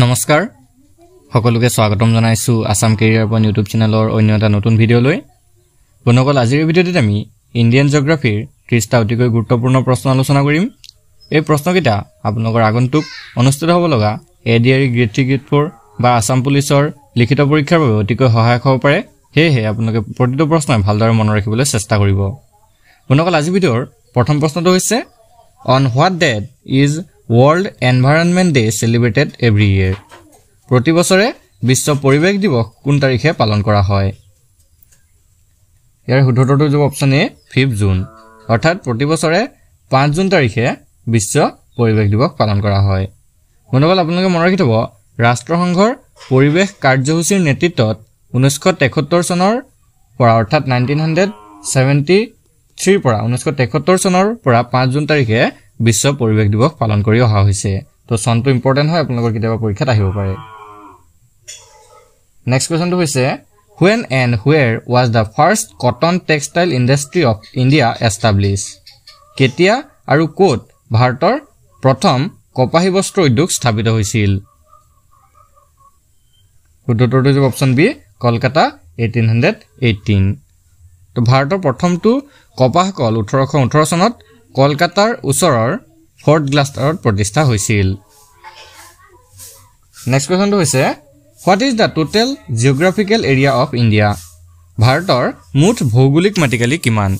নমস্কাৰ সকলোকে স্বাগতম জনাইছো আসাম কেৰিয়াৰ পইণ্ট ইউটিউব চেনেলৰ অন্য এটা নতুন ভিডিঅ' লৈ বন্ধুসকল আজিৰ ভিডিঅ'টিত আমি ইণ্ডিয়ান জিঅ'গ্ৰাফিৰ 30টা অতিকৈ গুৰুত্বপূৰ্ণ প্ৰশ্ন আলোচনা কৰিম এই প্ৰশ্নকেইটা আপোনালোকৰ আগন্তুক অনুষ্ঠিত হ'ব লগা এডিআৰই গ্ৰেড 3 গ্ৰেড 4 বা আসাম পুলিচৰ লিখিত পৰীক্ষাৰ বাবে অতিকৈ সহায়ক হ'ব পাৰে হেহে আপোনালোকে প্ৰতিটো প্ৰশ্ন ভালদৰে মনত ৰাখিবলৈ চেষ্টা কৰিব বন্ধুসকল আজি ভিডিঅ'ৰ প্ৰথম প্ৰশ্নটো হৈছে on what date is World Environment Day celebrated every year. প্ৰতি বছৰে বিশ্ব পৰিৱেশ দিৱস কোন তাৰিখে পালন কৰা হয় ইয়াৰ শুদ্ধটো হ'ব অপচন এ 5 জুন অৰ্থাৎ প্ৰতি বছৰে 5 জুন তাৰিখে বিশ্ব পৰিৱেশ দিৱস পালন কৰা হয় বন্ধুসকল আপোনালোকে মনত ৰাখিব ৰাষ্ট্ৰসংঘৰ পৰিৱেশ কাৰ্যসূচীৰ নেতৃত্বত 1973 চনৰ পৰা অৰ্থাৎ 1973 পৰা 1973 চনৰ পৰা 5 জুন তাৰিখে বিশ্ব পৰিৱেশ দিৱস পালন কৰি অহা হৈছে তো সনটো ইম্পৰ্টেন্ট হয় আপোনালোকৰ কিতাবা পৰীক্ষাত আহিব পাৰে নেক্সট কোৱেশ্চনটো হৈছে when and where was the first cotton textile industry of India established কেতিয়া আৰু ক'ত ভাৰতৰ প্ৰথম কপাহী বস্ত্ৰ উদ্যোগ স্থাপিত হৈছিল উত্তৰটো হ'ব অপচন বি কলকাতা 1818 তো ভাৰতৰ প্ৰথমটো কপাহ কল 1818 চনত কলকাতাৰ ওচৰৰ ফৰ্ট গ্লাষ্টাৰত প্ৰতিষ্ঠা হৈছিল নেক্সট কোৱেশ্চনটো হৈছে what is the total geographical area of India ভাৰতৰ মুঠ ভৌগোলিক মাটিকালি কিমান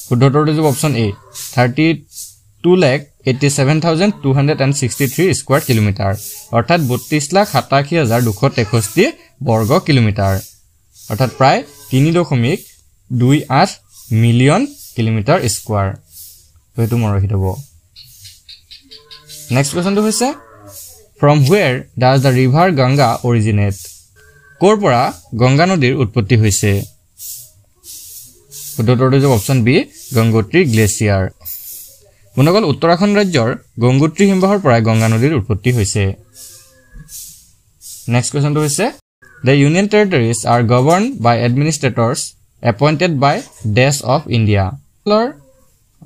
শুদ্ধটো হ'ব অপচন এ 32,87,263 স্কয়াৰ কিলোমিটাৰ অৰ্থাৎ 32,87,263 বৰ্গ কিলোমিটাৰ অৰ্থাৎ প্ৰায় 3.28 মিলিয়ন কিলোমিটাৰ স্কয়াৰ হেতু মন ৰাখি থব নেক্সট কোৱেশ্চনটো হৈছে from where does the river Ganga originate কৰ পৰা গংগা নদীৰ উৎপত্তি হৈছে উত্তৰটো হ'ব অপচন বি গংগোত্ৰী গ্লেচিয়াৰ বন্ধুসকল উত্তৰাখণ্ড ৰাজ্যৰ গংগোত্ৰী হিমবাহৰ পৰা গংগা নদীৰ উৎপত্তি হৈছে নেক্সট কোৱেশ্চনটো হৈছে the union territories are governed by administrators appointed by Dash of India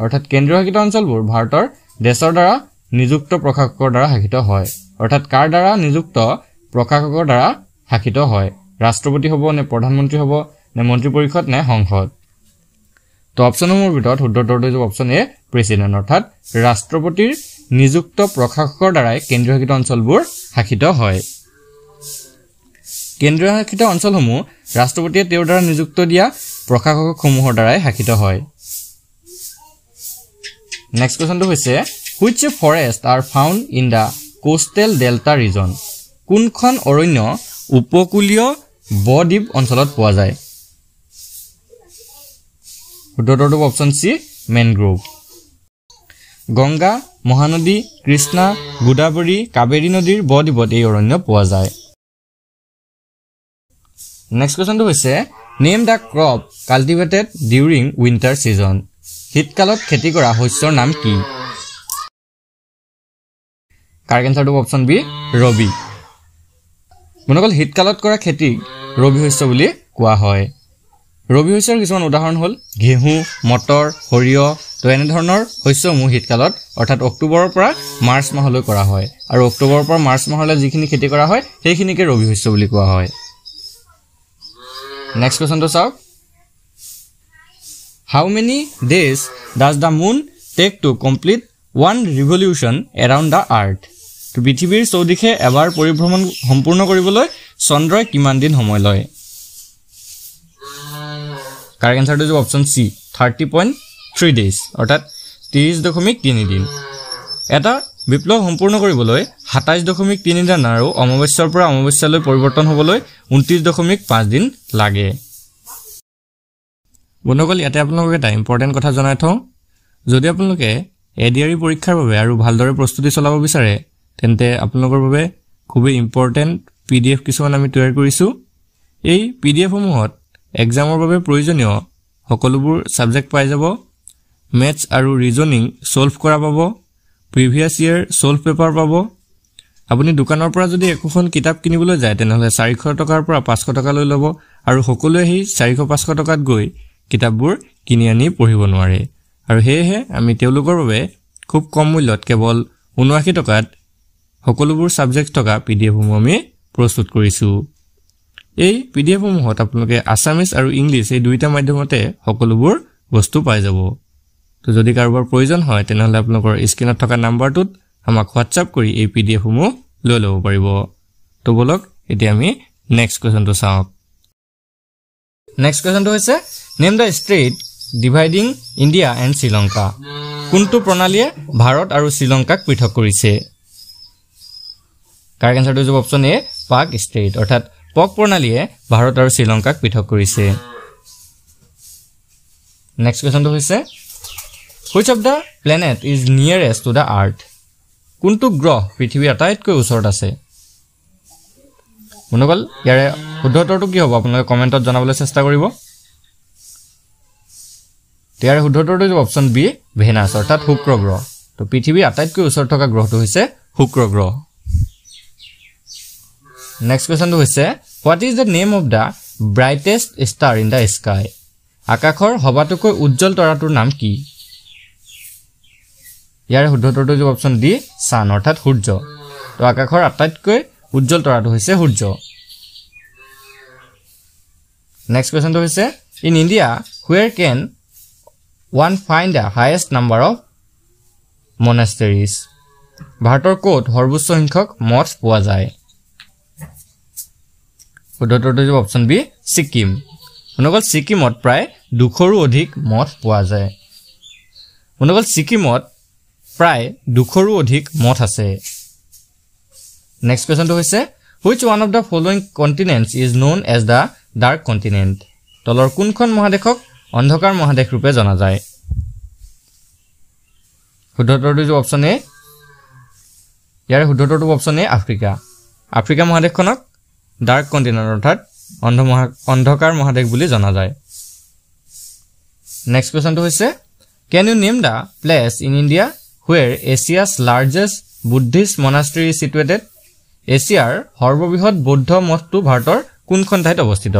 অৰ্থাৎ কেন্দ্ৰীয় শাসিত অঞ্চলবোৰ ভাৰতৰ দেশৰ দ্বাৰা নিযুক্ত প্ৰশাসকৰ দ্বাৰা শাসিত হয় অৰ্থাৎ কাৰ দ্বাৰা নিযুক্ত প্ৰশাসকৰ দ্বাৰা শাসিত হয় ৰাষ্ট্ৰপতি হ'ব নে প্ৰধানমন্ত্ৰী হ'ব নে মন্ত্ৰী পৰিষদ নে সংসদ তো অপচনসমূহৰ ভিতৰত শুদ্ধটো হ'ব অপচন এ প্ৰেসিডেন্ট অৰ্থাৎ ৰাষ্ট্ৰপতিৰ নিযুক্ত প্ৰশাসকৰ দ্বাৰা কেন্দ্ৰীয় শাসিত অঞ্চলবোৰ শাসিত হয় কেন্দ্ৰীয় শাসিত অঞ্চলসমূহ ৰাষ্ট্ৰপতিয়ে তেওঁৰ দ্বাৰা নিযুক্ত দিয়া প্ৰশাসকসমূহৰ দ্বাৰা শাসিত হয় নেক্সট কোৱেশ্চনটো হৈছে which forest are found in the coastal delta region কোনখন অৰণ্য উপকূলীয় বদ্বীপ অঞ্চলত পোৱা যায় শুদ্ধটো option C mangrove Ganga Mahanadi Krishna Godavari Kaveri নদীৰ বদ্বীপত এই অৰণ্য পোৱা যায় নেক্সট কোৱেশ্চনটো হৈছে name the crop cultivated during winter season শীতকালত খেতি কৰা শস্যৰ নাম কি কাৰেক্ট আনসাৰটো অপচন বি ৰবি বন্ধুসকল শীতকালত কৰা খেতি ৰবি শস্য বুলি কোৱা হয় ৰবি শস্যৰ কিছুমান উদাহৰণ হ'ল ঘেঁহু মটৰ সৰিয়হ তো এনে ধৰণৰ শস্যসমূহ শীতকালত অৰ্থাৎ অক্টোবৰৰ পৰা মাৰ্চ মাহলৈ কৰা হয় আৰু অক্টোবৰৰ পৰা মাৰ্চ মাহলৈ যিখিনি খেতি কৰা হয় সেইখিনিকে ৰবি শস্য বুলি কোৱা হয় নেক্সট কোৱেশ্চনটো চাওক How many days does the moon take to complete one revolution around the earth? তো পৃথিৱীৰ চৌদিশে এবাৰ পৰিভ্ৰমণ সম্পূৰ্ণ কৰিবলৈ চন্দ্ৰই কিমান দিন সময় লয় কাৰেক্ট আনসাৰটো হ'ব অপচন সি 30.3 days অৰ্থাৎ 30.3 দিন এটা বিপ্লৱ সম্পূৰ্ণ কৰিবলৈ 27.3 দিন আৰু অমাৱস্যাৰ পৰা অমাৱস্যালৈ পৰিৱৰ্তন হ'বলৈ 29.5 দিন লাগে বন্ধুসকল ইয়াতে আপোনালোকক এটা ইম্পৰ্টেন্ট কথা জনাই থওঁ যদি আপোনালোকে এডিআৰই পৰীক্ষাৰ বাবে আৰু ভালদৰে প্ৰস্তুতি চলাব বিচাৰে তেন্তে আপোনালোকৰ বাবে খুব ইম্পৰ্টেন্ট পিডিএফ কিছুমান আমি তৈয়াৰ কৰিছো এই পিডিএফ সমূহত এক্সামৰ বাবে প্ৰয়োজনীয় সকলোবোৰ সাবজেক্ট পাই যাব মেথছ আৰু ৰিজনিং সলভ কৰা পাব প্ৰিভিয়াস ইয়াৰ সলভ পেপাৰ পাব আপুনি দোকানৰ পৰা যদি এখন কিতাপ কিনিবলৈ যায় তেনেহলে 400 টকাৰ পৰা 500 টকা লৈ ল'ব আৰু সকলোৱে এই 400-500 টকাত গৈ কিতাপবোৰ কিনি আনি পঢ়িব নোৱাৰে আৰু হেহে আমি তেওঁলোকৰ বাবে খুব কম মূল্যত কেৱল 79 টকাত সকলোবোৰ সাবজেক্ট থকা পিডিএফ সমূহ আমি প্ৰস্তুত কৰিছো এই পিডিএফ সমূহত আপোনালোকে আসামিজ আৰু ইংলিশ এই দুইটা মাধ্যমতে সকলোবোৰ বস্তু পাই যাব তো যদি কাৰোবাৰ প্ৰয়োজন হয় তেনেহলে আপোনালোকৰ স্ক্ৰিনত থকা নাম্বাৰটোত আমাক WhatsApp কৰি এই পিডিএফ সমূহ লৈ ল'ব পাৰিব তো বলক এতিয়া আমি নেক্সট কোৱেশ্চনটো চাওঁ নেক্সট কোৱেশ্চনটো হৈছে name the strait dividing India and Sri Lanka কোনটো প্ৰণালীয়ে ভাৰত আৰু শ্ৰীলংকাক পৃথক কৰিছে কাৰেক্ট আনসাৰটো হৈছে অপচন এ পাক ষ্ট্ৰেট অৰ্থাৎ পক প্ৰণালীয়ে ভাৰত আৰু শ্ৰীলংকাক পৃথক কৰিছে নেক্সট কোৱেশ্চনটো হৈছে which of the planet is nearest to the earth কোনটো গ্ৰহ পৃথিৱীৰ আটাইতকৈ ওচৰত আছে মনগল ইয়াৰে শুদ্ধতৰটো কি হ'ব আপোনালোকে কমেন্টত জনাবলৈ চেষ্টা কৰিব ইয়াৰে শুদ্ধতৰটো হৈছে অপচন বি ভেনাছ অৰ্থাৎ শুক্ৰ গ্ৰহ তো পৃথিৱীৰ আটাইতকৈ ওচৰত থকা গ্ৰহটো হৈছে শুক্ৰ গ্ৰহ নেক্সট কোৱেশ্চনটো হৈছে what is the name of the brightest star in the sky আকাশৰ সবাতোকৈ উজ্জ্বল তৰাটোৰ নাম কি ইয়াৰে শুদ্ধতৰটো হৈছে অপচন ডি সান অৰ্থাৎ সূৰ্য তো আকাশৰ আটাইতকৈ উজ্জ্বল তৰাটো হৈছে সূৰ্য নেক্সট কোৱেশ্চনটো হৈছে in India where can one find the highest number of monasteries ভাৰতৰ কোট সৰ্বোচ্চ সংখ্যক মঠ পোৱা যায় শুদ্ধতৰটো হৈছে অপচন বি সিকিম মনগল সিকিমত প্ৰায় 200ৰো অধিক মঠ পোৱা যায় মনগল সিকিমত প্ৰায় 200ৰো অধিক মঠ আছে নেক্সট কোৱেশ্চনটো হৈছে which one of the following continents is known as the dark continent তলৰ কোনখন মহাদেশক অন্ধকাৰ মহাদেশ ৰূপে জনা যায় শুদ্ধতৰটো হৈছে অপচন এ ইয়াৰে শুদ্ধতৰটো অপচন এ আফ্ৰিকা মহাদেশখনক ডাৰ্ক কন্টিনেন্ট অৰ্থাৎ অন্ধকাৰ মহাদেশ বুলি জনা যায় নেক্সট কোৱেশ্চনটো হৈছে can you name the place in India where Asia's largest Buddhist monastery is situated এছিয়াৰ সৰ্ববৃহৎ বৌদ্ধ মঠটো ভাৰতৰ কোনখন ঠাইত অৱস্থিত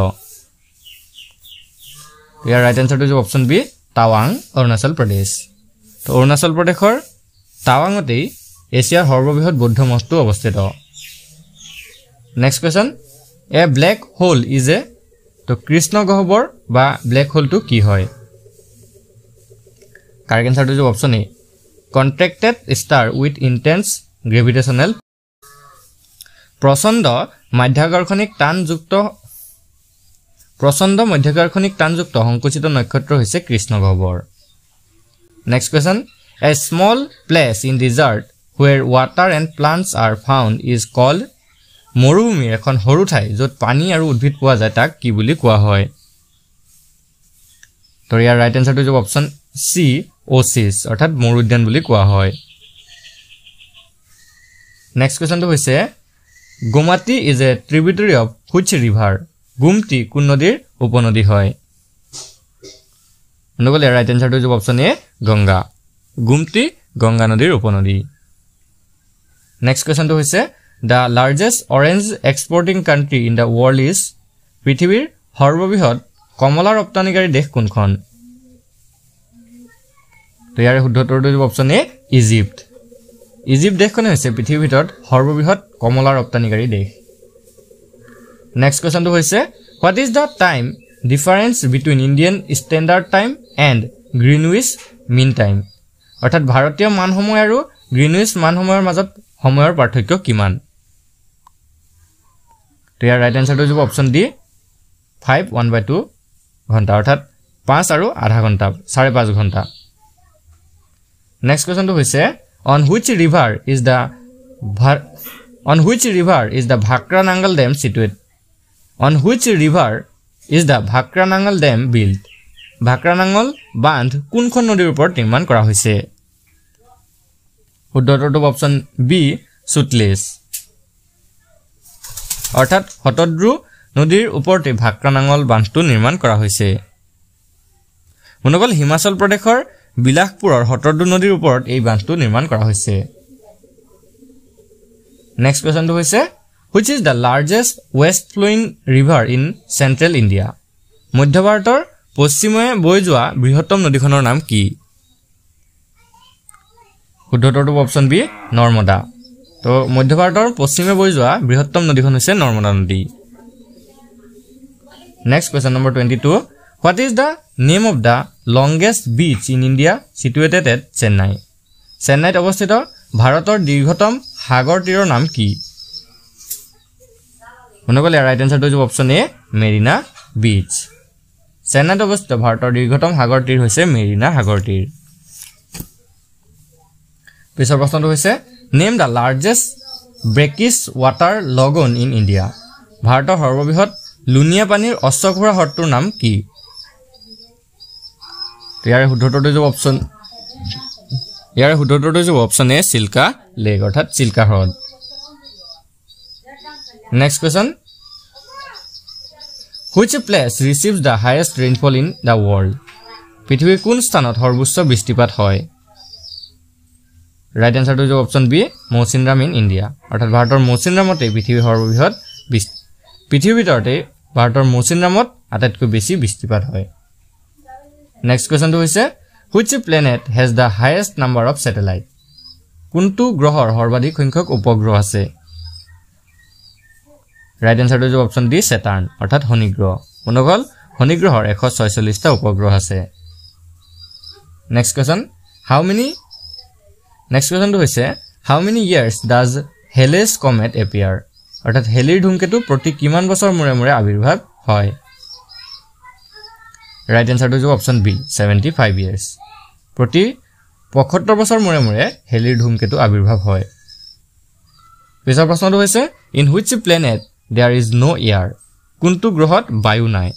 ইয়াৰ ৰাইট আনসাৰটো হৈছে অপচন বি টাৱাং অৰুণাচল প্ৰদেশ তো অৰুণাচল প্ৰদেশৰ টাৱাঙতেই এছিয়াৰ সৰ্ববৃহৎ বৌদ্ধ মঠটো অৱস্থিত next question a black hole is a তো কৃষ্ণ গহ্বৰ বা ব্লেক হোলটো কি হয় কাৰেক্ট আনসাৰটো হৈছে option A contracted star with intense gravitational প্ৰচণ্ড মধ্যাকৰ্ষণিক টানযুক্ত সংকুচিত নক্ষত্ৰ হৈছে কৃষ্ণ গহ্বৰ next question a small place in desert where water and plants are found is called মৰুভূমিৰ এখন সৰু ঠাই য'ত পানী আৰু উদ্ভিদ পোৱা যায় তাক কি বুলি কোৱা হয় তো ইয়াৰ ৰাইট আনসাৰটো হৈছে অপচন সি ওচিছ অৰ্থাৎ মৰুদ্যান বুলি কোৱা হয় নেক্সট কোৱেশ্চনটো হৈছে Gomti is a tributary of which river Gomti কোন নদীৰ উপনদী হয় নগলে ৰাইট আনসাৰটো হৈছে অপচন এ গংগা গোমতী গংগা নদীৰ উপনদী নেক্সট কোৱেশ্চনটো হৈছে the largest orange exporting country in the world is পৃথিৱীৰ সৰ্ববৃহৎ কমলা ৰপ্তানিকাৰী দেশ কোনখন তো ইয়াৰ শুদ্ধতৰটো হৈছে অপচন এ ইজিপ্ট দেশখন হৈছে পৃথিৱীৰ ভিতৰত সৰ্ববৃহৎ কমলা ৰপ্তানিকাৰী দেশ নেক্সট কোৱেশ্চনটো হৈছে what is the time difference between Indian standard time and Greenwich mean time অৰ্থাৎ ভাৰতীয় মান সময় আৰু গ্ৰীণউইচ মান সময়ৰ মাজত সময়ৰ পাৰ্থক্য কিমান তো ইয়াৰ ৰাইট আনসাৰটো হৈছে অপচন ডি 5/1/2 ঘণ্টা অৰ্থাৎ 5 আৰু আধা ঘণ্টা 5.5 ঘণ্টা নেক্সট কোৱেশ্চনটো হৈছে on which river is the Bhakra Nangal Dam situated on which river is the Bhakra Nangal Dam built Bhakra Nangal বান্ধ কোনখন নদীৰ ওপৰত নিৰ্মাণ কৰা হৈছে শুদ্ধতৰটো অপচন বি সুতলেজ অৰ্থাৎ হতদ্ৰু নদীৰ ওপৰতে ভাক্ৰা নাঙল বান্ধটো নিৰ্মাণ কৰা হৈছে মনগল হিমাচল প্ৰদেশৰ বিলাসপুৰৰ হতদ্ৰু নদীৰ ওপৰত এই বান্ধটো নিৰ্মাণ কৰা হৈছে নেক্সট কোৱেশ্চনটো হৈছে which is the largest west flowing river in central India মধ্য ভাৰতৰ পশ্চিমে বৈ যোৱা বৃহত্তম নদীখনৰ নাম কি শুদ্ধটো অপশন বি নৰ্মদা তো মধ্য ভাৰতৰ পশ্চিমে বৈ যোৱা বৃহত্তম নদীখন হৈছে নৰ্মদা নদী next question number 22 What is the name of the longest beach in India situated at Chennai? চেন্নাইত অৱস্থিত ভাৰতৰ দীৰ্ঘতম সাগৰ তীৰৰ নাম কি? মনগলে ৰাইট আনসাৰটো হৈছে অপচন এ মেৰিনা বিচ চেন্নাইত অৱস্থিত ভাৰতৰ দীৰ্ঘতম সাগৰ তীৰ হৈছে মেৰিনা সাগৰ তীৰ পিছৰ প্ৰশ্নটো হৈছে name the largest brackish water lagoon in India ভাৰতৰ সৰ্ববৃহৎ লুনিয়া পানীৰ অশ্বঘোৰা হ্ৰদটোৰ নাম কি ইয়াৰ শুদ্ধটো হৈছে অপচন এ চিল্কা লেক অৰ্থাৎ চিল্কা হ্ৰদ next question Which place receives the highest rainfall in the world? পৃথিৱীৰ কোন স্থানত সৰ্বোচ্চ বৃষ্টিপাত হয় ৰাইট আনসাৰটো হৈছে option B Mawsynram in India অৰ্থাৎ ভাৰতৰ মৌচিনৰামতে পৃথিৱীৰ সৰ্ববৃহৎ পৃথিৱীৰ ভিতৰতে ভাৰতৰ মৌচিনৰামত আটাইতকৈ বেছি বৃষ্টিপাত হয় নেক্সট কোৱেশ্চনটো হৈছে Which planet has the highest number of satellite? কোনটো গ্ৰহৰ সৰ্বাধিক সংখ্যক উপগ্ৰহ আছে ৰাইট আনসাৰটো হৈছে অপচন ডি Saturn অৰ্থাৎ শনি গ্ৰহ মনগল শনি গ্ৰহৰ 146টা উপগ্ৰহ আছে নেক্সট কোৱেশ্চনটো হৈছে How many years does Halley's comet appear? অৰ্থাৎ হেলিৰ ধূমকেতু প্ৰতি কিমান বছৰ মূৰে মূৰে আবিৰ্ভাৱ হয় ৰাইট আনসাৰটো হৈছে অপচন বি 75 years প্ৰতি 75 বছৰ মূৰে মূৰে হেলিৰ ধূমকেতু আবিৰ্ভাৱ হয় পিছৰ প্ৰশ্নটো হৈছে In which planet there is no air? কোনটো গ্ৰহত বায়ু নাই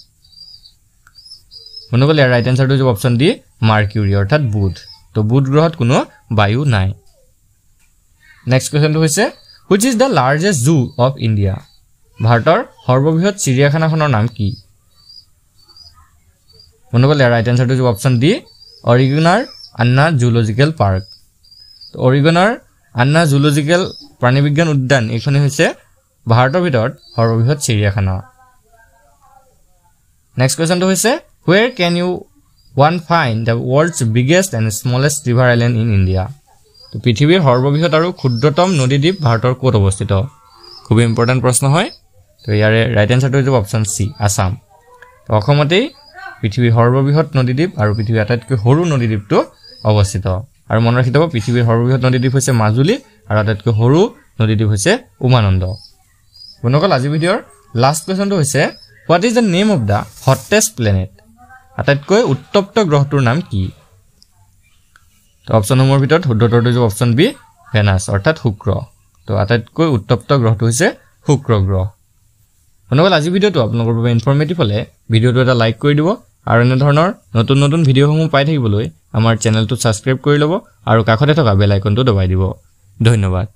মনগলে ৰাইট আনসাৰটো হৈছে অপচন ডি মাৰ্কিউৰি অৰ্থাৎ বুধ তো বুধ গ্ৰহত কোনো বায়ু নাই নেক্সট কোৱেশ্চনটো হৈছে Which is the largest zoo of India? ভাৰতৰ সৰ্ববৃহৎ চিৰিয়াখানাখনৰ নাম কি মনগলে ৰাইট আনসাৰটো হৈছে option D Arignar Anna zoological park তো অৰিগনাৰ আন্না জুলজিকেল প্ৰাণীবিজ্ঞান উদ্যান এইখনে হৈছে ভাৰতৰ ভিতৰত সৰ্ববৃহৎ চিৰিয়াখানা নেক্সট কোৱেশ্চনটো হৈছে Where can you one find the world's biggest and smallest river island in India? তো পৃথিৱীৰ সৰ্ববৃহৎ আৰু ক্ষুদ্ৰতম নদীদ্বীপ ভাৰতৰ ক'ত অৱস্থিত খুব ইম্পৰ্টেন্ট প্ৰশ্ন হয় তো ইয়াৰে ৰাইট আনসাৰটো হৈছে অপচন সি আসাম তো অসমতেই পৃথিৱীৰ সৰ্ববৃহৎ নদীদ্বীপ আৰু পৃথিৱীৰ আটাইতকৈ সৰু নদীদ্বীপটো অৱস্থিত আৰু মনত ৰাখিব পৃথিৱীৰ সৰ্ববৃহৎ নদীদ্বীপ হৈছে মাজুলী আৰু আটাইতকৈ সৰু নদীদ্বীপ হৈছে উমানন্দ বনকল আজি ভিডিঅ'ৰ লাষ্ট কোৱেশ্চনটো হৈছে What is the name of the hottest planet? আটাইতকৈ উত্তপ্ত গ্ৰহটোৰ নাম কি তো অপচনসমূহৰ ভিতৰত শুদ্ধটো হৈছে অপচন বি ভেনাছ অৰ্থাৎ শুক্ৰ তো আটাইতকৈ উত্তপ্ত গ্ৰহটো হৈছে শুক্ৰ গ্ৰহ বনকল আজি ভিডিঅ'টো আপোনালোকৰ বাবে ইনফৰমেটিভ হলে ভিডিঅ'টো এটা লাইক কৰি দিব আৰু এনে ধৰণৰ নতুন নতুন ভিডিঅ'সমূহ পাই থাকিবলৈ আমাৰ চেনেলটো সাবস্ক্ৰাইব কৰি ল'ব আৰু কাষতে থকা বেল আইকনটো দবাই দিব ধন্যবাদ